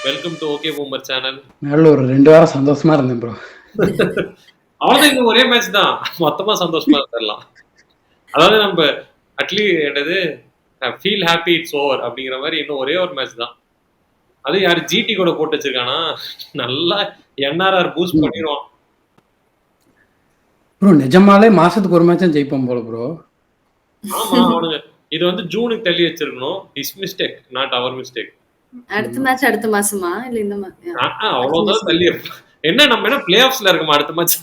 Welcome to okay boomer channel. நல்ல ஒரு 2 வாரம் சந்தோஷமா இருந்தேன் ப்ரோ. அவ்வளவுதான், இன்னும் ஒரே மேட்ச் தான். மொத்தமா சந்தோஷமா இருந்துடலாம். அதாவது நம்ம என்னது ஃபீல் ஹாப்பி இட்ஸ் ஓவர் அப்படிங்கிற மாதிரி இன்னும் ஒரே ஒரு மேட்ச் தான். அது யாரு ஜிடி கூட போட்டு வச்சிருக்கானா, நல்லா என்ஆர்ஆர் பூஸ்ட் பண்ணிடுவான். ப்ரோ நிஜமாலே மாசத்துக்கு ஒரு மேட்ச் ஜெயிப்போம் போல ப்ரோ. ஆமா, அவனுங்க இது வந்து ஜூனுக்கு தள்ளி வச்சிருக்கணும். Is mistake, not our mistake. அடுத்த மேட்ச் அடுத்த மாசமா இல்ல இந்த அவ்வளவுதான் தள்ளி என்ன நம்ம என்ன பிளே ஆஃப்ஸ்ல இருக்கோம். அடுத்த மேட்ச்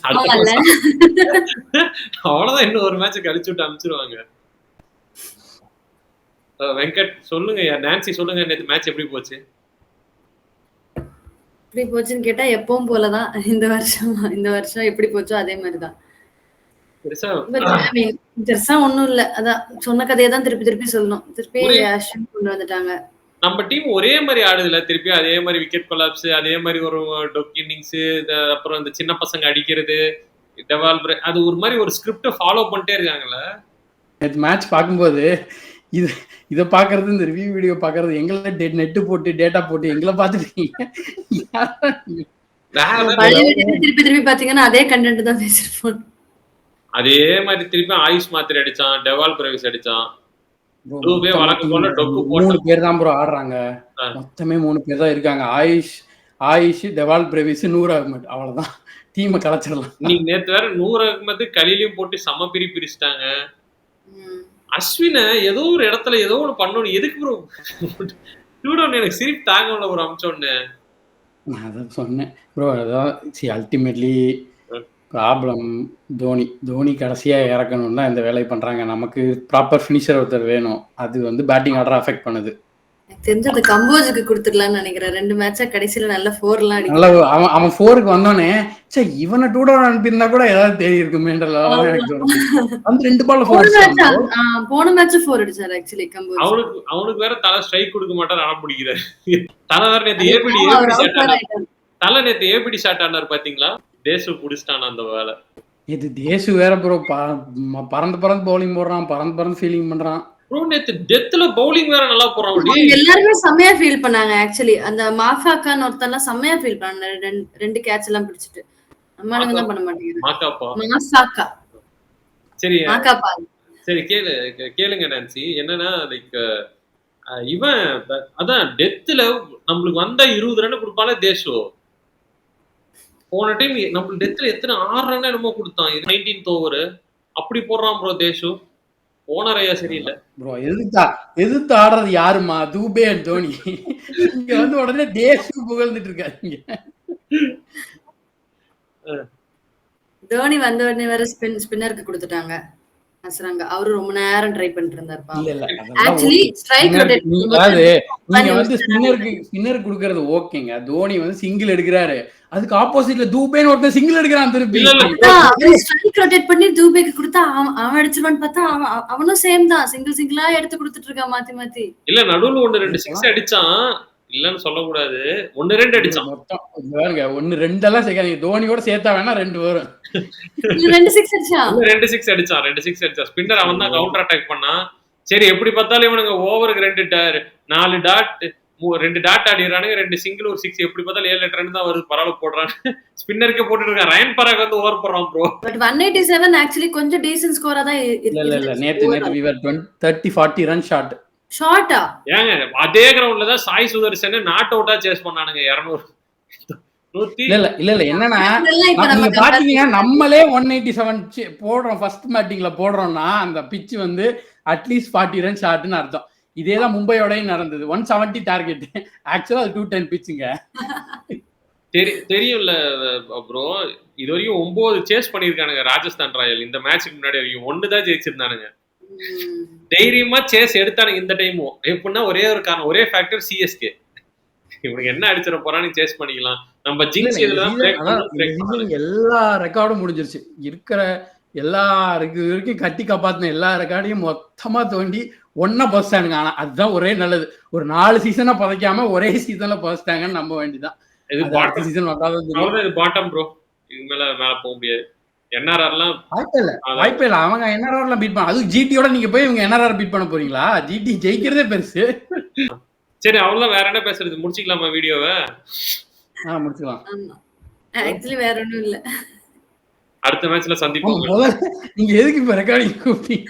அவ்வளவுதான், இன்னும் ஒரு மேட்ச் கழிச்சு விட்டு அனுப்பிச்சிருவாங்க. வெங்கட் சொல்லுங்க, நான்சி சொல்லுங்க, நேத்து மேட்ச் எப்படி போச்சு? எப்படி போச்சுன்னு கேட்டா எப்பவும் போலதான். இந்த வருஷம் எப்படி போச்சோ அதே மாதிரிதான். பெருசா ஒண்ணும் இல்ல. அதான் சொன்ன கதையை தான் திருப்பி திருப்பி சொல்லணும். திருப்பி கொண்டு வந்துட்டாங்க. நம்ம டீம் ஒரே மாதிரி ஆடுதுல, திருப்பி அதே மாதிரி விக்கெட் கொலாப்ஸ், அதே மாதிரி ஒரு டொக் இன்னிங்ஸ், அப்புறம் இந்த சின்ன பசங்க அடிக்கிறது, அது ஒரு மாதிரி ஒரு ஸ்கிரிப்ட ஃபாலோ பண்ணிட்டே இருக்காங்கல்ல. மேட்ச் பார்க்கும்போது இத பாக்குறது, இந்த ரிவ்யூ வீடியோ பாக்குறது, எங்களை நெட் போட்டு டேட்டா போட்டு எங்களை பார்த்துட்டீங்க. திருப்பி திருப்பி பாத்தீங்கன்னா அதே கண்டென்ட் தான் பேசிருப்போம். அதே மாதிரி திருப்பி ஆயுஷ் மாத்திரை அடிச்சான், டெவால் பிரேவிஸ் அடிச்சான். 3 பேர் தான் ப்ரோ ஆடுறாங்க. மொத்தமே 3 பேர் தான் இருக்காங்க. ஆயுஷ், டெவால் பிரேவிஸ், நூர் அகமது, அவ்வளவுதான். டீமை கலைச்சிடலாம். நீங்க நேத்து வேற நூர் அகமது கலிலையும் போட்டு சம பிரிச்சிட்டாங்க. அஸ்வின ஏதோ ஒரு இடத்துல ஏதோ ஒன்று பண்ணணும். எதுக்கு ப்ரோ டூடவுன் எனக்கு சிரிப்பு தாங்க முடியல ஒரு அம்சம்னு. நான் அதான் சொன்னேன் ப்ரோ. அதான் அல்டிமேட்லி ப்ராப்ளம் தோனி கடைசியா இறக்கணும் தான் இந்த வேலையை பண்றாங்க. நமக்கு ப்ராப்பர் ஃபினிஷர் ஒருத்தர் வேணும். அது வந்து பேட்டிங் ஆர்டர் அஃபெக்ட் பண்ணுது. தெரிஞ்சது கம்போஜுக்கு கொடுத்துடலாம்னு நினைக்கிறேன். 2 மேட்சா கடைசியில நல்ல 4 எல்லாம் அடிக்கும். நல்ல அவன் 4க்கு வந்தோடனே சரி இவனை 2 டவுன் அனுப்பியிருந்தா கூட ஏதாவது தேடி இருக்குமேன்ற எனக்கு தோணுது. அந்த 2 பால்ல 4 போன மேட்ச் 4 அடிச்சாரு ஆக்சுவலி கம்போஜ். அவனுக்கு வேற தலை ஸ்ட்ரைக் கொடுக்க மாட்டாரு, ஆட பிடிக்கிறாரு. தலை வேற நேத்து ஏபிடி ஷாட் ஆனார் பாத்தீங்களா? தேசு புடிச்சிட்டான் அந்த வேலை. இது தேசு வேற ப்ரோ, பறந்து பவுலிங் போடுறான், பறந்து ஃபீலிங் பண்றான். ப்ரோ நேத்து டெத்ல பவுலிங் வேற நல்லா போறான். எல்லாருமே செமையா ஃபீல் பண்ணாங்க ஆக்சுவலி. அந்த மாஃபாக்கான் ஒருத்தன்லாம் செமையா ஃபீல் பண்ணாங்க. 2 கேட்ச் எல்லாம் பிடிச்சிட்டு. நம்மளுங்க தான் பண்ண மாட்டேங்கிறாங்க. மாஃபாக்கா. சரி மாகாப்பா. சரி கேளுங்க நான்சி. என்னன்னா லைக் இவன் அதான் டெத்ல நம்மளுக்கு வந்த 20 ரன் கொடுப்பால தேசு. போன டைம் நம்ம டெத்ல எத்தனை 6 ரன் என்னமோ கொடுத்தான். 19th ஓவர் அப்படி போடுறான் ப்ரோ தேசு. ஓனர் ஐயா சரியில்லை ப்ரோ. எதிர்த்து ஆடுறது யாருமா? தூபே அண்ட் தோனி. இங்க வந்து உடனே தேசு புகழ்ந்துட்டு இருக்காங்க. தோனி வந்த உடனே வேற ஸ்பின்னருக்கு கொடுத்துட்டாங்க. அவரு ரொம்ப நேரம் ட்ரை பண்ணிட்டு இருந்தாரு. ஆக்சுவலி ஸ்ட்ரைக் ரொட்டேட் நீங்க வந்து ஸ்பின்னருக்கு கொடுக்கிறது ஓகேங்க. தோனி வந்து சிங்கிள் எடுக்கிறாரு, அதுக்கு ஆப்போசிட்ல தூபேன்னு ஒருத்தன் சிங்கிள் எடுக்கிறான். திருப்பி ஸ்ட்ரைக் ரொட்டேட் பண்ணி தூபேக்கு கொடுத்தா அவன் அடிச்சிருவான்னு பார்த்தா அவனும் சேம் தான், சிங்கிளா எடுத்து கொடுத்துட்டு இருக்கான் மாத்தி. இல்ல நடுவுல 1-2 6 அடிச்சான், இல்லன்னு சொல்லக்கூடாது. 1-2 அடிச்சான். மொத்தம் 1-2 எல்லாம் சேர்க்காதீங்க. தோனியோட சேர்த்தா வேணா 2 வரும். 2 6 அடிச்சான். 2 6 அடிச்சான். ஸ்பின்னர் அவன் தான் கவுண்டர் அட்டாக் பண்ணான். சரி எப்படி பார்த்தாலும் இவனுங்க ஓவருக்கு 4 டாட் 2 டாட் ஆடிறானுங்க. 2 சிங்கிள் ஒரு 6, எப்படி பார்த்தாலும் 7-8 ரன் தான் வருது. பரவாயில்ல போடுறான். ஸ்பின்னருக்கே போட்டுட்டு இருக்கான். ரயன் பராக் வந்து ஓவர் போடுறான் ப்ரோ. பட் 187 ஆக்சுவலி கொஞ்சம் டீசன்ட் ஸ்கோரா தான் இல்ல நேத்து we were 30-40 ரன் ஷார்ட்டா. ஏங்க அதே கிரவுண்ட்ல தான் சாய் சுதர்சன் நாட் அவுட்டா சேஸ் பண்ணானுங்க 200. இல்ல என்னன்னா நீங்க பாத்தீங்கன்னா நம்மளே 187 போடுறோம் ஃபர்ஸ்ட் பேட்டிங்ல போடுறோம்னா அந்த பிட்ச் வந்து அட்லீஸ்ட் 40 ரன் ஷாட்னு அர்த்தம். இதேதான் மும்பையோடயும் நடந்தது. 170 டார்கெட், ஆக்சுவலா 210 பிட்சுங்க. தெரியும்ல ப்ரோ. இது வரைக்கும் 9 சேஸ் பண்ணிருக்கானுங்க ராஜஸ்தான் ராயல். இந்த மேட்சுக்கு முன்னாடி வரைக்கும் 1 தான் ஜெயிச்சிருந்தானுங்க. தைரியமா சேஸ் எடுத்தானுங்க இந்த டைமும். எப்படின்னா ஒரே ஒரு காரணம், ஒரே ஃபேக்டர் சிஎஸ்கே. இவனுக்கு என்ன அடிச்சிட போறான்னு சேஸ் பண்ணிக்கலாம். நம்ம ஜிங்ஸ் எல்லா ரெக்கார்டும் முடிஞ்சிருச்சு. இருக்கிற எல்லா வரைக்கும் கட்டி காப்பாத்தின எல்லா ரெக்கார்டையும் மொத்தமா தோண்டி ஒன்னா பஸ்டானுங்க. ஆனா அதுதான் ஒரே நல்லது. ஒரு 4 சீசனை புதைக்காம ஒரே சீசன்ல பஸ்டாங்கன்னு நம்ப வேண்டியதான். Bottom bro. இது மேல போக முடியாது. என்ஆர்ஆர்லாம் வாய்ப்பே இல்ல. அவங்க என்ஆர்ஆர்லாம் பீட் பண்ண, அது ஜிடியோட நீங்க போய் இவங்க என்ஆர்ஆர் பீட் பண்ண போறீங்களா? ஜிடி ஜெயிக்கிறதே பெருசு. சரி அவ்வளவுதான். வேற என்ன பேசுறது? முடிச்சுக்கலாமா வீடியோவை? முடிச்சுக்கலாம். ஆக்சுவலி வேற ஒண்ணும் இல்ல. அடுத்த மேட்ச்ல சந்திப்போம். நீங்க எதுக்கு இப்ப ரெக்கார்டிங் கூப்பிட்டீங்க?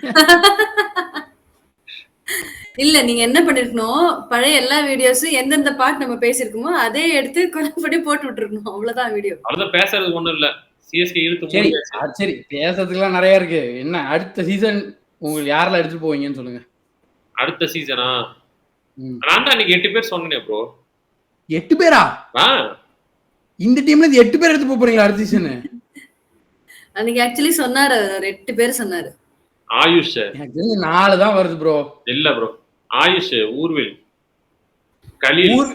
இல்ல நீங்க என்ன பண்ணிருக்கணும், பழைய எல்லா வீடியோஸும் எந்தெந்த பார்ட் நம்ம பேசிருக்கோமோ அதே எடுத்து குழப்படி போட்டு விட்டுருக்கணும். அவ்வளவுதான் வீடியோ. அவ்வளவுதான், பேசுறது ஒண்ணும் இல்ல. சிஎஸ்கே இழுத்து சரி மூடியாச்சு. சரி, பேசுறதுக்குலாம் நிறைய இருக்கு. என்ன அடுத்த சீசன் உங்களுக்கு யாரெல்லாம் எடுத்துட்டு போவீங்கன்னு சொல்லுங்க. அடுத்த சீசனா? நான் தான் இன்னைக்கு 8 பேர் சொன்னேன் ப்ரோ. 8 பேரா? இந்த டீம்ல இருந்து 8 பேர் எடுத்து போறீங்களா அடுத்த சீசன்? அன்னைக்கு ஆக்சுவலி சொன்னாரு, ஒரு 8 பேர் சொன்னாரு. ஆயுஷ் எனக்கு தெரிஞ்சு 4 தான் வருது ப்ரோ. இல்ல ப்ரோ, ஆயுஷ், ஊர்வில், கலீல்.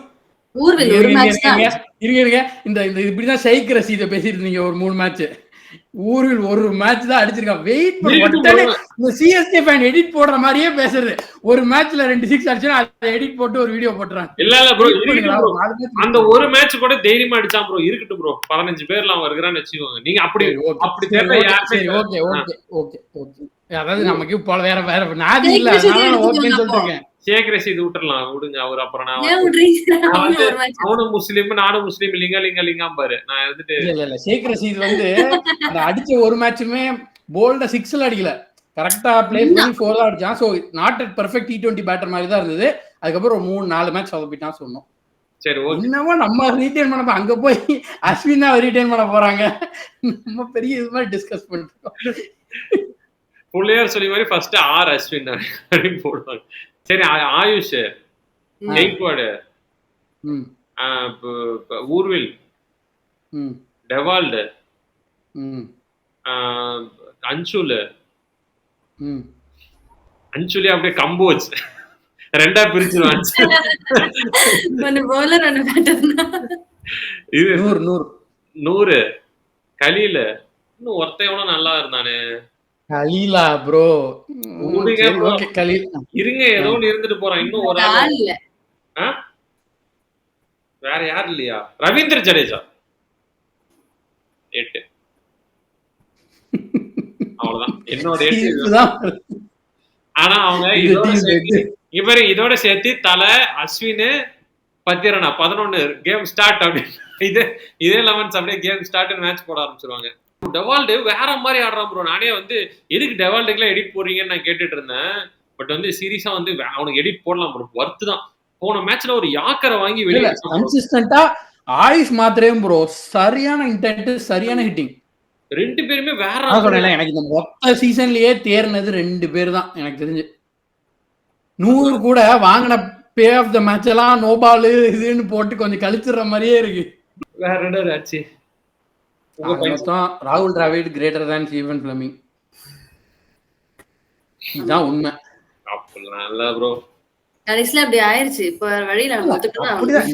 ஊர்வில் ஒரு மேட்ச் தான். இருங்க இந்த இப்படிதான் ஷைக் ரஷீத பேசிட்டு இருந்தீங்க ஒரு 3 மேட்ச். ஊரில் ஒரு மேட்ச் தான் அடிச்சிருக்கான். வெயிட் பண்ணி இந்த சிஎஸ்கே ஃபேன் எடிட் போடுற மாதிரியே பேசுறது. ஒரு மேட்ச்ல 2 6 அடிச்சா அதை எடிட் போட்டு ஒரு வீடியோ போட்டுறாங்க. இல்ல ப்ரோ, அந்த ஒரு மேட்ச் கூட தைரியமா அடிச்சான் ப்ரோ. இருக்கட்டும் ப்ரோ, 15 பேர்ல அவன் இருக்கிறான்னு வச்சுக்கோங்க. நீங்க அப்படி சரி ஓகே ஓகே ஓகே ஓகே. அதாவது நமக்கு போல வேற நாதி இல்ல, அதனால ஓகேன்னு சொல்லிருக்கேன். ஷேக் ரஷீத் விட்டுறலாம், விடுங்க. அவர் அப்புறம் அவனும் முஸ்லீம் நானும் முஸ்லீம், லிங்கா பாரு. நான் இருந்துட்டு இல்ல ஷேக் ரஷீத் வந்து அந்த அடிச்ச ஒரு மேட்சுமே போல்டா 6ல அடிக்கல, கரெக்டா பிளே பண்ணி 4 தான் அடிச்சான். So not at perfect T20 batter மாதிரி தான் இருந்தது. அதுக்கப்புறம் ஒரு 3-4 மேட்ச் சொதப்பிட்டான் சொன்னோம். சரி ஓகே. என்னவோ நம்ம ரீடைன் பண்ண அங்க போய் அஸ்வின் தான் ரீடைன் பண்ண போறாங்க. நம்ம பெரிய இது மாதிரி டிஸ்கஸ் பண்ணிட்டோம். புள்ளையார் சொல்லி மாதிரி ஃபர்ஸ்ட் ஆர் அஸ்வின் அப்படின்னு போடுவாங்க. சரி, ஆயுஷ், கெய்க்வாட், ஊர்வில், டெவால்டு, அன்சுலி அப்படியே கம்போஜ் ரெண்டா பிரிச்சுருவான். இது 100 கலீல். இன்னும் ஒருத்தையோட நல்லா இருந்தானே கலீலா ப்ரோ. இருங்க, ஏதோ ஒன்று இருந்துட்டு போறான். இன்னும் ஒரு ஆள் வேற யார் இல்லையா? ரவீந்திர ஜடேஜா 8. அவ்வளவுதான் என்னோட 8. ஆனா அவங்க இதோட சேர்த்து தலை, அஸ்வின், பத்திரனா 11 கேம் ஸ்டார்ட் அப்படின்னு இதே 11 அப்படியே கேம் ஸ்டார்ட் மேட்ச் போட ஆரம்பிச்சிருவாங்க. டெவால்டு வேற மாதிரி ஆடுறான் ப்ரோ. நானே வந்து எதுக்கு டெவால்டுக்குலாம் எடிட் போடுறீங்கன்னு நான் கேட்டுட்டு இருந்தேன். பட் வந்து சீரியஸா வந்து அவனுக்கு எடிட் போடலாம் ப்ரோ, ஒர்த்து தான். போன மேட்ச்ல ஒரு யாக்கரை வாங்கி வெளியே கன்சிஸ்டன்ட்டா ஆயுஷ் மாத்திரேயும் ப்ரோ சரியான இன்டென்ட், சரியான ஹிட்டிங். 2 பேருமே வேற. எனக்கு இந்த மொத்த சீசன்லயே தேர்னது 2 பேர் தான் எனக்கு தெரிஞ்சு. 100 கூட வாங்கின பே ஆஃப் த மேட்ச் எல்லாம் நோ பால் இதுன்னு போட்டு கொஞ்சம் கழிச்சிடுற மாதிரியே இருக்கு. வேற என்ன ஆச்சு? ராகுல் Dravid greater than Stephen Fleming. இதுதான் உண்மை. அப்படிலாம் இல்ல ப்ரோ, கடைசில அப்படி ஆயிருச்சு. இப்ப வழியில அப்படிதான்.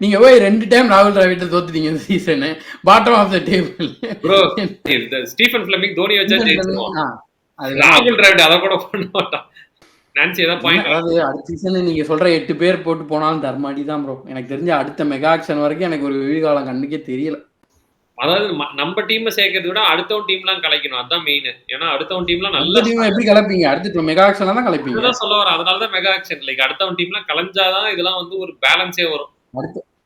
நீங்க போய் 2 டைம் ராகுல் டிராவிட் தோத்துட்டீங்க இந்த season. Bottom of the table bro. Stephen Fleming Dhoni வச்சா ஜெயிச்சிருவான். ராகுல் டிராவிட் அத கூட பண்ண மாட்டான். நான்சி ஏதா பாயிண்ட். அதாவது அடுத்த சீசன்ல நீங்க சொல்ற 8 பேர் போட்டு போனாலும் தர்மாடி தான் ப்ரோ. எனக்கு தெரிஞ்ச அடுத்த மெகா ஆக்ஷன் வரைக்கும் எனக்கு ஒரு விழிகாலம் கண்ணுக்கே தெரியல. அதாவது நம்ம டீம் சேர்க்கறத விட அடுத்தவன் டீம்லாம் கலைக்கணும், அதுதான் மெயின். ஏன்னா அடுத்தவன் டீம்லாம் நல்ல டீம் எப்படி கலப்பீங்க? அடுத்த மெகா ஆக்ஷன்ல தான் கலப்பீங்க. அதான் சொல்ல வரேன். அதனால தான் மெகா ஆக்ஷன். லைக் அடுத்தவன் டீம்லாம் கலஞ்சாதான் இதெல்லாம் வந்து ஒரு பேலன்ஸே வரும்.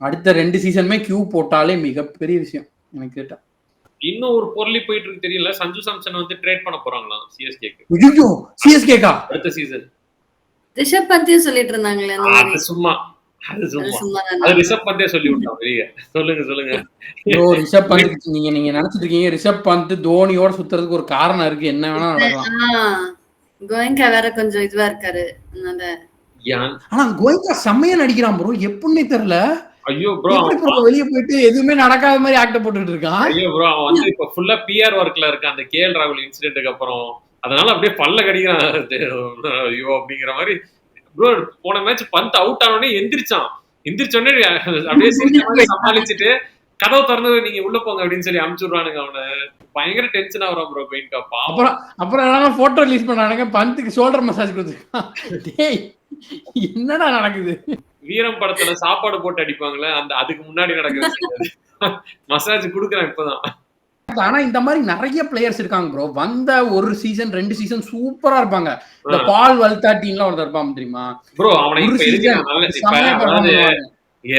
அடுத்த 2 சீசனுமே கியூ போட்டாலே மிகப்பெரிய விஷயம் எனக்கு கேட்டா. இன்னும் ஒரு பொருளி போயிட்டு இருக்கு தெரியல. சஞ்சு சாம்சன் வந்து ட்ரேட் பண்ண போறாங்களாம் சிஎஸ்கேக்கு. ஐயோ சிஎஸ்கேக்கா? அடுத்த சீசன் ரிஷப் பந்தே சொல்லிட்டு இருந்தாங்களே. அது சும்மா அது ரிஷப் பந்தே சொல்லி விட்டான் வெளிய. சொல்லுங்க ப்ரோ. ரிஷப் பந்த் நீங்க நினைச்சிட்டு இருக்கீங்க ரிஷப் பந்த் தோனியோட சுத்துறதுக்கு ஒரு காரணம் இருக்கு. என்ன வேணா நடக்கலாம். கோயங்கா வேற கொஞ்சம் இதுவா இருக்காரு. ஆனா கோயங்கா செம்மையா நடிக்கிறான் ப்ரோ. எப்படின்னே தெரியல. ஐயோ ப்ரோ, வெளிய போயிட்டு எதுவுமே நடக்காத மாதிரி ஆக்ட் போட்டுட்டு இருக்கான். ஐயோ ப்ரோ, அவன் வந்து இப்ப ஃபுல்லா பிஆர் ஒர்க்ல இருக்கான் அந்த கேஎல் ராகுல் இன்சிடென்ட்க்கு அப்புறம். அதனால அப்படியே பல்ல கடிக்கிறான். ஐயோ அப்படிங்கிற மாதிரி ப்ரோ. போன மேட்ச் பந்த் அவுட் ஆனோடனே எந்திரிச்சோடனே அப்படியே சமாளிச்சுட்டு கதவு திறந்து நீங்க உள்ள போங்க அப்படின்னு சொல்லி அனுப்பிச்சுடுறானுங்க அவனை. பயங்கர டென்ஷன் ஆகுறான் ப்ரோ கோயின்கா. அப்புறம் போட்டோ ரிலீஸ் பண்ணானுங்க. பந்துக்கு ஷோல்டர் மசாஜ் கொடுத்துருக்கான். என்னடா நடக்குது? வீரம் படத்துல சாப்பாடு போட்டு அடிப்பாங்களே, அந்த அதுக்கு முன்னாடி நடக்குது மசாஜ் குடுக்குறான் இப்பதான். ஆனா இந்த மாதிரி நிறைய பிளேயர்ஸ் இருக்காங்க ப்ரோ. வந்த ஒரு சீசன் 2 சீசன் சூப்பரா இருப்பாங்க. இந்த பால் வல்தாட்டின்லாம் ஒருத்தர் இருப்பான் தெரியுமா ப்ரோ? அவனை ஒரு இப்ப எதுக்கு சீசன் நான் நல்ல இப்ப செம்மையா பெர்ஃபார்ம் அதாவது பண்ணுவாங்க.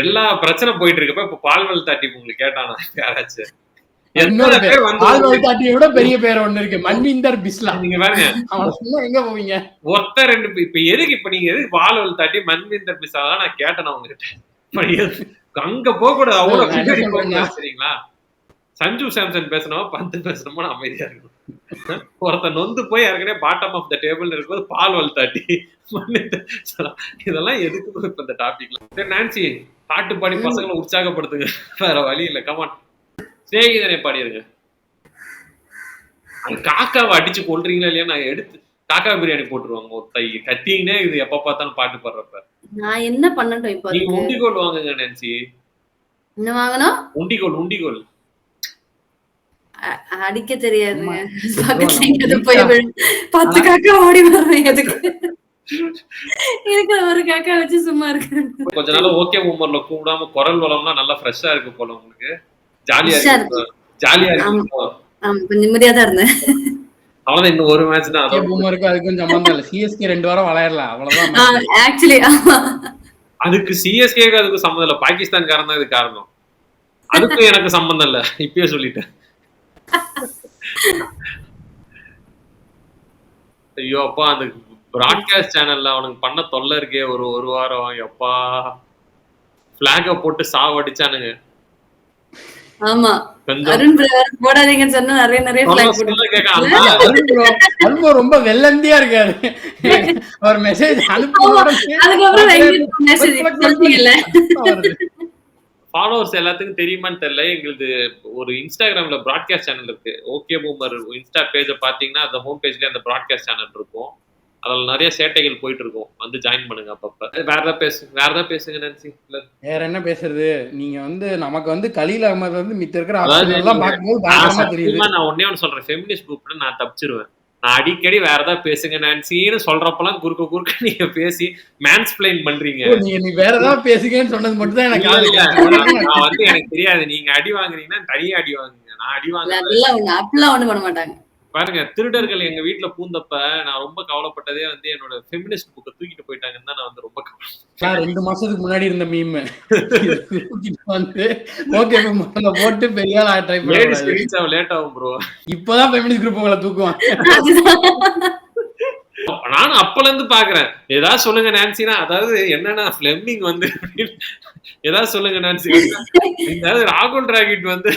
எல்லா பிரச்சனை போயிட்டு இருக்கப்ப இப்ப பால் வல்தாட்டி உங்களுக்கு கேட்டானா யாராச்சும்? இன்னொரு எத்தனை பேர் பேர் வந்து பால் வல்தாட்டியை விட பெரிய பேர் ஒண்ணு இருக்கு, மன்விந்தர் பிஸ்லா. நீங்க பாருங்க, அவனை சொன்னா எங்க போவீங்க? ஒருத்தர் ரெண்டு இப்ப எதுக்கு இப்ப நீங்க எதுக்கு பால் வல்தாட்டி மன்விந்தர் பிஸ்லா நான் கேட்டேன் உங்ககிட்ட. அங்க போக கூடாது, அவ்வளவு நான் என்ன பின்னாடி போக சொல்றேன்னா, கூடாது, சரிங்களா? சஞ்சு சாம்சன் பேசணுமா பந்து பேசணுமா அமைதியா இருக்கணும். ஒருத்தன் நொந்து போய் ஏற்கனவே பாட்டம் ஆஃப் த டேபிள் இருக்கும்போது பால் வல்தாட்டி இதெல்லாம் எதுக்கு இப்ப இந்த டாபிக்ல? நான்சி பாட்டு பாடி பசங்களை உற்சாகப்படுத்துங்க, வேற வழி இல்ல. கமான் சிநேகிதனை பாடிருங்க. அந்த காக்காவை அடிச்சு கொள்றீங்களா இல்லையா? நான் எடுத்து காக்கா பிரியாணி போட்டுருவாங்க ஒரு தை கத்திங்கன்னே இது எப்ப பார்த்தாலும் பாட்டு பாடுறப்ப. நான் என்ன பண்ணட்டும் இப்ப? நீங்க உண்டிகோல் வாங்குங்க நான்சி. என்ன வாங்கணும்? உண்டிகோல். உண்டிகோல் அடிக்க தெரியாதுங்க. பக்கத்துல எங்கேயாவது போய் 10 காக்கா ஓடி வருவேன். எதுக்கு இருக்கிற ஒரு காக்கா வச்சு சும்மா இருக்கு. கொஞ்ச நாள் ஓகே உமர்ல கூப்பிடாம குரல் வளம்லாம் நல்லா ஃப்ரெஷ்ஷா இருக்கு போல உங்களுக்கு. ஜாலியா இருக்கு. ஜாலியா இருக்கு. கொஞ்சம் நிம்மதியா தான் இருந்தேன். அவ்வளவுதான், இன்னும் ஒரு மேட்ச் தான். பூமருக்கு அதுக்கும் சம்பந்தம் இல்ல. சிஎஸ்கே 2 வாரம் விளையாடலாம், அவ்வளவுதான். ஆக்சுவலி அதுக்கு சிஎஸ்கேக்கு அதுக்கு சம்பந்தம் இல்ல, பாகிஸ்தான்காரன் தான் இது காரணம். அதுக்கும் எனக்கு சம்பந்தம் இல்ல, இப்பயே சொல்லிட்டேன். ஐயோ அப்பா, அந்த பிராட்காஸ்ட் சேனல்ல அவனுக்கு பண்ண தொல்லை இருக்கே ஒரு வாரம். எப்பா பிளாக போட்டு சாவடிச்சானுங்க. ஆமா, அருண் போடாதீங்கன்னு சொன்னா நிறைய பிளாக் போட்டு ரொம்ப வெள்ளந்தியா இருக்காரு. ஒரு மெசேஜ் ஃபாலோவர்ஸ் எல்லாத்துக்கும் தெரியுமான்னு தெரியல. எங்களுக்கு ஒரு இன்ஸ்டாகிராம்ல பிராட்காஸ்ட் சேனல் இருக்கு, ஓகே பூமர் இன்ஸ்டா பேஜை பாத்தீங்கன்னா அந்த ஹோம் பேஜ்ல அந்த பிராட்காஸ்ட் சேனல் இருக்கும். அதுல நிறைய சேட்டைகள் போயிட்டு இருக்கும், வந்து ஜாயின் பண்ணுங்க அப்பப்ப. வேற ஏதாவது பேசுங்க நான்சி. வேற என்ன பேசுறது? நீங்க வந்து நமக்கு வந்து கலீல் அஹ்மத் வந்து மித்த இருக்கிற ஆப்ஷன் எல்லாம் பாக்கும்போது பயங்கரமா தெரியுது. நான் ஒண்ணே ஒன்னு சொல்றேன், ஃபெமினிஸ்ட் குரூப்ல நான் தப்பிச்சிருவேன். நான் அடிக்கடி வேற ஏதாவது பேசுங்க நான்சின்னு சொல்றப்பெல்லாம் குறுக்க நீங்க பேசி மேன்ஸ்ப்ளைன் பண்றீங்க. நீ வேற ஏதாவது பேசுங்கன்னு சொன்னது மட்டும் தான் எனக்கு நான் வந்து எனக்கு தெரியாது. நீங்க அடி வாங்குறீங்கன்னா தனியா அடி வாங்குங்க, நான் அடி வாங்க பாருங்க. திருடர்கள் எங்க வீட்டுல பூந்தப்ப நான் ரொம்ப கவலைப்பட்டதே வந்து என்னோட ஃபெமினிஸ்ட் புக்கை தூக்கிட்டு போயிட்டாங்கன்னு தான் நான் வந்து ரொம்ப கவலை. 2 மாசத்துக்கு முன்னாடி இருந்த மீம் வந்து ஓகே போட்டு பெரிய ஆளா ட்ரை பண்ணி லேட் ஆகும் ப்ரோ. இப்பதான் ஃபெமினிஸ்ட் குரூப் உங்களை தூக்குவாங்க. நானும் அப்பல இருந்து பாக்குறேன். ஏதாவது சொல்லுங்க நான்சினா, அதாவது என்னன்னா ஃபிளெமிங் வந்து ஏதாவது சொல்லுங்க நான்சி, ஏதாவது ராகுல் டிராகிட் வந்து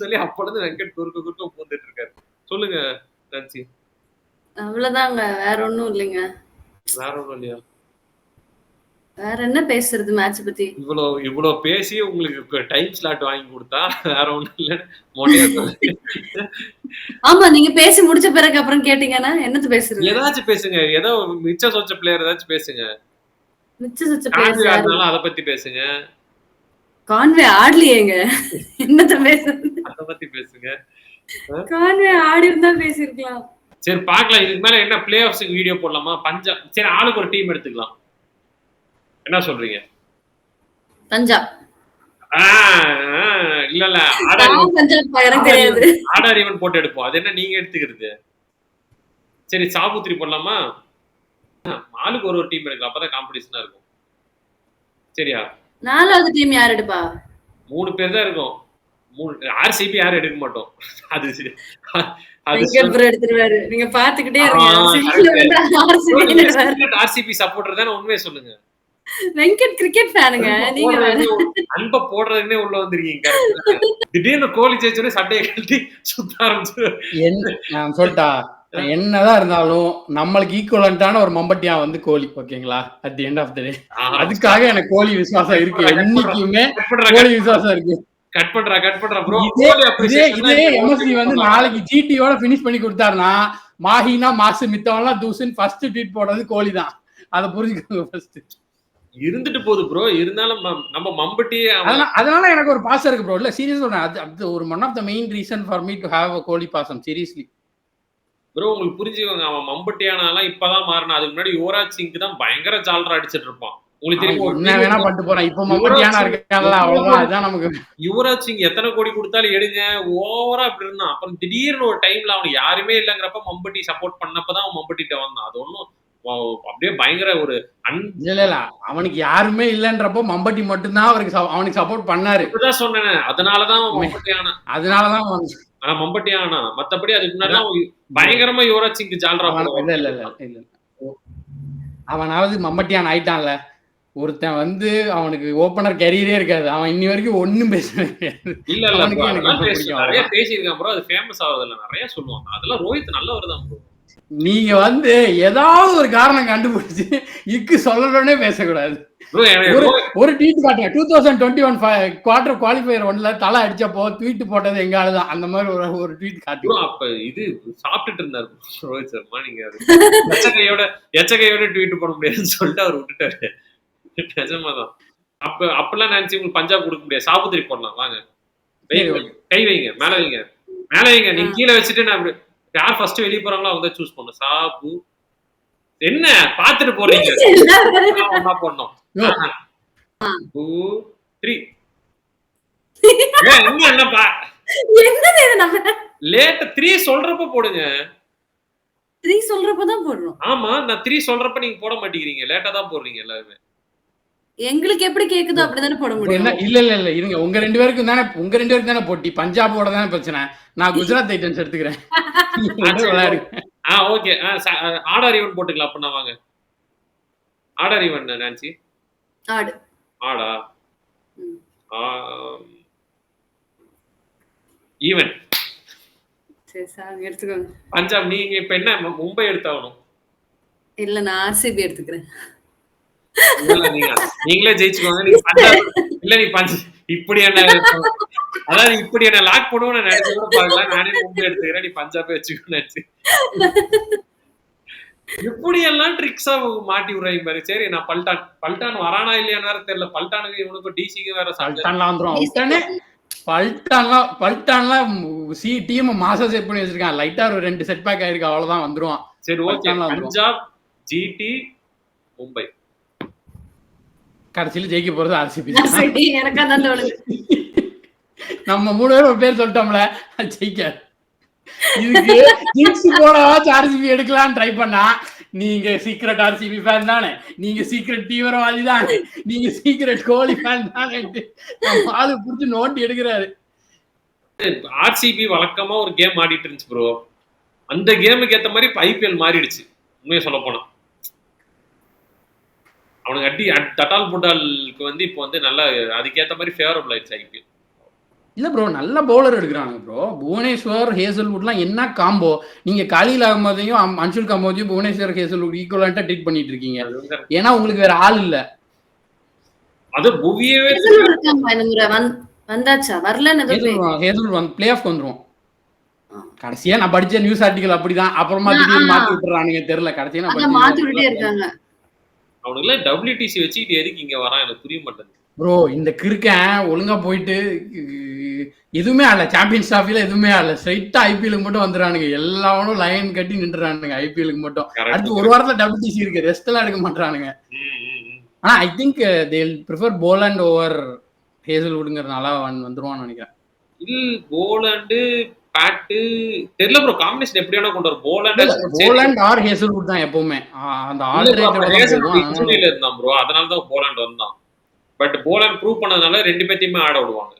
சொல்லி அப்பல இருந்து வெங்கட் குறுக்க பூந்துட்டு இருக்காரு. சொல்லுங்க நான்சி. அவ்வளவுதாங்க, வேற ஒண்ணும் இல்லைங்க. வேற ஒண்ணும் இல்லையா? வேற என்ன பேசுறது மேட்ச் பத்தி? இவ்வளவு பேசி உங்களுக்கு டைம் ஸ்லாட் வாங்கி கொடுத்தா வேற ஒண்ணும் இல்ல. ஆமா, நீங்க பேசி முடிச்ச பிறகு அப்புறம் கேட்டீங்கன்னா என்னது பேசுறது? ஏதாச்சும் பேசுங்க, ஏதோ மிச்ச சொச்ச பிளேயர் ஏதாச்சும் பேசுங்க. மிச்ச சொச்ச பிளேயர் அத பத்தி பேசுங்க. கான்வே ஆடலையேங்க, என்னத பேசுறது? அத பத்தி பேசுங்க. கான்வே ஆடி இருந்தா பேசிருக்கலாம். சரி பாக்கலாம், இதுக்கு மேல என்ன பிளே ஆஃப்ஸ்க்கு வீடியோ போடலாமா? பஞ்சாப் சரி ஆளுக்கு ஒரு டீம் எடுத்துக்கலாம், என்ன சொல்றீங்க? பஞ்சாப் இல்ல ஆர்டர் ஈவன் போட்டு எடுப்போம். அது என்ன நீங்க எடுத்துக்கிறது? சரி சாபுத்திரி போடலாமா? ஆளுக்கு ஒரு டீம் எடுக்கலாம், அப்பதான் காம்படிஷனா இருக்கும். சரியா? 4வது டீம் யார் எடுப்பா? 3 பேர் தான் இருக்கும். ஆர்சிபி யாரும் எடுக்க மாட்டோம். அது எடுத்துருவாரு, நீங்க பாத்துக்கிட்டே ஆர்சிபி சப்போர்ட்டர் தானே, உண்மையை சொல்லுங்க. வெங்கட் கிரிக்கெட் ஃபேனுங்க நீங்க, அன்ப போடுறதுனே உள்ள வந்திருக்கீங்க. திடீர்னு கோலி ஜெயிச்சோடனே சட்டையை கழட்டி சுத்த ஆரம்பிச்சு நான் சொல்லிட்டா, என்னதான் இருந்தாலும் நம்மளுக்கு ஈக்குவலண்டான ஒரு மம்பட்டியா வந்து கோலி, ஓகேங்களா? At the end of the day அதுக்காக எனக்கு கோலி விசுவாசம் இருக்கு, என்னைக்குமே கோலி விசுவாசம் இருக்கு. கட் பண்றா ப்ரோ. இதே எம்எஸ்டி வந்து நாளைக்கு ஜிடியோட ஃபினிஷ் பண்ணி கொடுத்தாருன்னா மாஹினா மாசு மித்தவன்லாம் தூசுன்னு ஃபர்ஸ்ட் ட்வீட் போடுறது கோலி தான், அதை புரிஞ்சுக்கோங்க ஃபர்ஸ்ட். இருந்துட்டு போகுது ப்ரோ, இருந்தாலும் நம்ம மம்பட்டியே. அதனால எனக்கு ஒரு பாசம் இருக்கு ப்ரோ. இல்ல சீரியஸ் சொல்றேன், அது ஒரு one of the main reason for me to have a Kohli பாசம், சீரியஸ்லி ப்ரோ. உங்களுக்கு புரிஞ்சுக்கோங்க, அவன் மம்பட்டியானாலாம் இப்பதான் மாறினா. அதுக்கு முன்னாடி யுவராஜ் சிங்க்கு தான் பயங்கர ஜால்ரா அடிச்சிட்டு இருப்பான். உங்களுக்கு தெரியுமா என்ன வேணா பண்ணிட்டு போறான். இப்ப மம்பட்டியானா இருக்கான்ல, அவ்வளவுதான். அதான் நமக்கு யுவராஜ் சிங் எத்தனை கோடி கொடுத்தாலும் எடுங்க ஓவரா அப்படி இருந்தான். அப்புறம் திடீர்னு ஒரு டைம்ல அவனுக்கு யாருமே இல்லைங்கிறப்ப மம்பட்டி சப்போர்ட் பண்ணப்பதான் அவன் மம்பட்டிட்ட வந்தான். அது ஒண்ணும் அப்படியே பயங்கர ஒரு இல்ல அவனுக்கு யாருமே இல்லன்றப்போ மம்பட்டி மட்டும்தான் அவனுக்கு சப்போர்ட் பண்ணாரு. இப்பதான் சொன்னேன், அதனாலதான் மம்பட்டி ஆனா. அதனாலதான் மம்பட்டி ஆனா. மத்தபடி அதுக்கு முன்னாடி பயங்கரமா யுவராஜ் சிங் ஜால்ரா இல்ல அவனாவது மம்பட்டியான் ஆயிட்டான்ல. ஒருத்தன் வந்து அவனுக்கு ஓபனர் கேரியரே இருக்காது. அவன் இன்னி வரைக்கும் ஒண்ணும் பேசுறது இல்ல நிறைய பேசியிருக்கான் ப்ரோ. அது ஃபேமஸ் ஆகுது இல்ல, நிறைய சொல்லுவாங்க. அதெல்லாம் ரோஹித் நல்லவர் தான் ப்ரோ. நீங்க வந்து ஏதாவது ஒரு காரணம் கண்டுபிடிச்சு இக்கு சொல்லணும்னே பேசக்கூடாது. ஒரு ட்வீட் காட்டுங்க. 2021 குவார்டர் குவாலிஃபயர் 1ல தலை அடிச்சப்போ ட்வீட் போட்டது எங்க ஆளுதான். அந்த மாதிரி ஒரு ட்வீட் காட்டுங்க. அப்ப இது சாப்பிட்டுட்டு இருந்தாரு ரோஹித் சர்மா. நீங்க எச்சகையோட ட்வீட் பண்ண முடியாதுன்னு சொல்லிட்டு அவர் விட்டுட்டாரு. நிஜமாதான். அப்பெல்லாம் நினைச்சு உங்களுக்கு பஞ்சாப் கொடுக்க முடியாது. சாபுத்திரி போடலாம். வாங்க கை வைங்க, மேல வைங்க. நீங்க கீழே வச்சுட்டு நான் யார் ஃபர்ஸ்ட் வெளியே போறாங்களோ அவங்க சூஸ் பண்ணும். சாபு என்ன பாத்துட்டு போறீங்க? ஒன்னா போடணும். 2 3 என்னப்பா லேட் 3 சொல்றப்ப போடுங்க. 3 சொல்றப்பதான் போடுறோம். ஆமா, நான் 3 சொல்றப்ப நீங்க போட மாட்டேங்கிறீங்க. லேட்டா தான் போடுறீங்க எல்லாருமே. எங்களுக்கு எப்படி கேக்குதோ அப்படிதானே போட முடியும். இல்ல இருங்க, உங்க ரெண்டு பேருக்கும் தானே போட்டி. பஞ்சாபோட தானே பிரச்சனை. நான் குஜராத் டைட்டன்ஸ் எடுத்துக்கிறேன். ஓகே. ஆர்டர் ஈவன் போட்டுக்கலாம். அப்ப வாங்க ஆர்டர் ஈவன். நான்சி ஆடா ஈவன் எடுத்துக்கோங்க. பஞ்சாப் நீங்க இப்ப என்ன மும்பை எடுத்தாகணும்? இல்ல நான் ஆர்சிபி எடுத்துக்கிறேன். நீங்களே ஜெயிச்சுக்கோங்க. இல்ல நீ இப்படி என்ன, அதாவது இப்படி என்ன லாக் பண்ணுவோம் நினைச்சு கூட பாக்கலாம். நானே மும்பை எடுத்துக்கிறேன், நீ பஞ்சாபே வச்சுக்கோ. இப்படி எல்லாம் ட்ரிக்ஸா மாட்டி விடுறாங்க பாரு. சரி, நான் பல்டான் வரானா இல்லையான்னு வேற தெரியல. பல்டானுக்கு இவனுக்கு டிசிக்கு வேற பல்டான்லாம் டீம் மாசா செட் பண்ணி வச்சிருக்கான். லைட்டா ஒரு 2 செட் பேக் ஆயிருக்கு, அவ்வளவுதான் வந்துருவான். சரி ஓகே. பஞ்சாப், ஜிடி, மும்பை கடைசியில ஜெயிக்க போறது ஆர்சிபி. நம்ம 3 பேர் சொல்லிட்டோம்ல, ஜெயிக்க. இதுக்கு ஜிங்ஸ் போடவாச்சும் ஆர்சிபி எடுக்கலாம்னு ட்ரை பண்ணா, நீங்க சீக்ரெட் ஆர்சிபி ஃபேன் தானே, நீங்க சீக்ரெட் தீவிரவாதி தானே, நீங்க சீக்ரெட் கோலி ஃபேன் தானே, ஆளு புடிச்சு நோட்டி எடுக்கிறாரு. ஆர்சிபி வழக்கமா ஒரு கேம் ஆடிட்டு இருந்துச்சு ப்ரோ. அந்த கேமுக்கு ஏத்த மாதிரி ஐபிஎல் மாறிடுச்சு. உண்மையை சொல்ல போனா அவனுக்கு தட்டால் புட்டாலுக்கு வந்து இப்போ வந்து நல்லா அதுக்கேற்ற மாதிரி ஃபேவரபிள் ஆயிடுச்சு ஐபிஎல். இல்ல ப்ரோ, நல்ல பவுலர் எடுக்கிறாங்க ப்ரோ. புவனேஸ்வர், ஹேசல்வுட்லாம் என்ன காம்போ. நீங்க காலில் அகமதையும் அன்சுல் கம்போஜையும் புவனேஸ்வர், ஹேசல்வுட் ஈக்குவலண்டா ட்ரீட் பண்ணிட்டு இருக்கீங்க. ஏன்னா உங்களுக்கு வேற ஆள் இல்ல. அது புவியவே வந்தாச்சா வரலன்னு ஹேசல்வுட் பிளே ஆஃப் வந்துரும். கடைசியா நான் படிச்ச நியூஸ் ஆர்டிகல் அப்படிதான். அப்புறமா திடீர்னு மாத்தி விட்டுறானுங்க, தெரியல. கடைசியா நான் மாத்தி விட்டே இருக்காங்க. அவனுக்கு WTC வச்சுக்கிட்டு எதுக்கு இங்க வரான் எனக்கு புரிய மாட்டேங்குது ப்ரோ. இந்த கிரிக்கெட் ஒழுங்கா போயிட்டு எதுவுமே ஆடல. சாம்பியன்ஸ் டிராஃபில எதுவுமே ஆடல. ஸ்ட்ரைட்டா ஐபிஎலுக்கு மட்டும் வந்துடுறானுங்க. எல்லாவனும் லைன் கட்டி நின்றுறானுங்க ஐபிஎலுக்கு மட்டும். அடுத்து ஒரு வாரத்துல WTC இருக்கு, ரெஸ்ட் எல்லாம் எடுக்க மாட்டானுங்க. ஆனா I think they will prefer Boland over ஹேசல்வுட்ங்கறனால வந்துருவான்னு நினைக்கிறேன். போலண்ட் பேட்டு தெரியல ப்ரோ. காம்பினேஷன் எப்படியானா கொண்டு வர. போலண்ட் ஆர் ஹேசல்வுட் தான் எப்பவுமே. அந்த ஆல்டர்னேட்டிவ்ல இருந்தான் ப்ரோ. அதனால தான் போலண்ட் வந்தான். பட் போலண்ட் ப்ரூவ் பண்ணதுனால ரெண்டு பேத்தையுமே ஆட விடுவாங்க.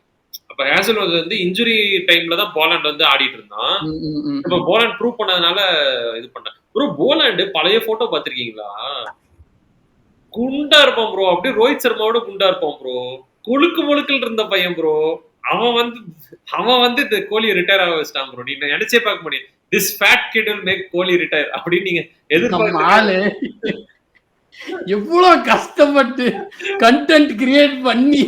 அப்ப ஹேசல்வுட் வந்து இன்ஜுரி டைம்ல தான் போலண்ட் வந்து ஆடிட்டு இருந்தான். இப்ப போலண்ட் ப்ரூவ் பண்ணதுனால இது பண்ணான் ப்ரோ. போலண்ட் பழைய போட்டோ பாத்திருக்கீங்களா? குண்டா இருப்பான் ப்ரோ. அப்படியே ரோஹித் சர்மாவோட குண்டா இருப்பான் ப்ரோ. கொழுக்கு முழுக்கல் இருந்த பையன் ப்ரோ. அவன் வந்து இந்த கோலி ரிட்டையர் ஆக வச்சிட்டான் ப்ரோ. நீங்க நினைச்சே பார்க்க முடியும். This fat kid will make Kohli retire அப்படின்னு நீங்க எதிர்பார்க்க. எவ்வளவு கஷ்டப்பட்டு கண்டென்ட் கிரியேட் பண்ணி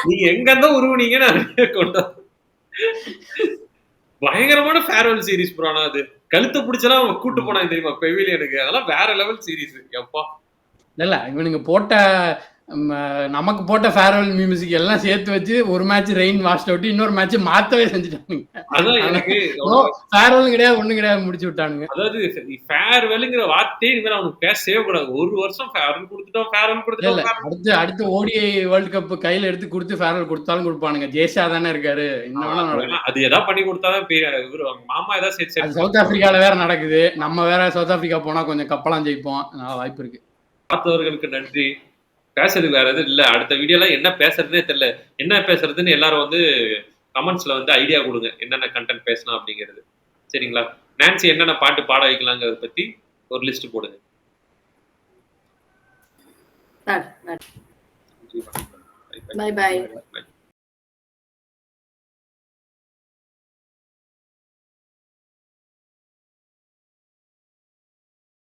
நீங்க எங்க இருந்தா உருவனீங்கன்னு கொண்டு பயங்கரமான ஃபேர்வெல் சீரிஸ் ப்ரோ. அது கழுத்தை பிடிச்சலாம் அவங்க கூட்டு போனாங்க தெரியுமா பெவிலியனுக்கு. அதெல்லாம் வேற லெவல் சீரிஸ். எப்பா இல்ல இவனுங்க போட்ட நமக்கு போட்ட ஃபேர்வெல் மியூசிக் எல்லாம் சேர்த்து வச்சு ஒரு மேட்ச் ரெயின் வாஷ் அவுட், இன்னொரு மேட்ச் மாத்தவே செஞ்சுட்டானுங்க. அதான் எனக்கு ஃபேர்வெல் கிடையாது, ஒண்ணும் கிடையாது, முடிச்சு விட்டானுங்க. அதாவது ஃபேர்வெல்ங்கிற வார்த்தையே இனிமேல் அவனுக்கு பேசவே கூடாது. ஒரு வருஷம் ஃபேர்வெல் கொடுத்துட்டோம், ஃபேர்வெல் கொடுத்துட்டோம். அடுத்து ODI வேர்ல்ட் கப் கையில எடுத்து கொடுத்து ஃபேர்வெல் கொடுத்தாலும் கொடுப்பானுங்க. ஜேஷா தானே இருக்காரு, அது எதாவது பண்ணி கொடுத்தாதான் மாமா ஏதாவது சேர்த்து. சவுத் ஆப்பிரிக்கால வேற நடக்குது, நம்ம வேற சவுத் ஆப்பிரிக்கா போனா கொஞ்சம் கப்பலாம் ஜெயிப்போம், வாய்ப்பு இருக்கு. பார்த்தவர்களுக்கு நன்றி. பேசுறதுக்கு வேற எதுவும் இல்ல. அடுத்த வீடியோல என்ன பேசுறதுனே தெரியல. என்ன பேசுறதுன்னு எல்லாரும் வந்து கமெண்ட்ஸ்ல வந்து ஐடியா கொடுங்க, என்னென்ன கண்டென்ட் பேசலாம் அப்படிங்கிறது. சரிங்களா? நான்சி என்னென்ன பாட்டு பாட வைக்கலாங்கிறத பத்தி ஒரு லிஸ்ட் போடுங்க. Bye bye.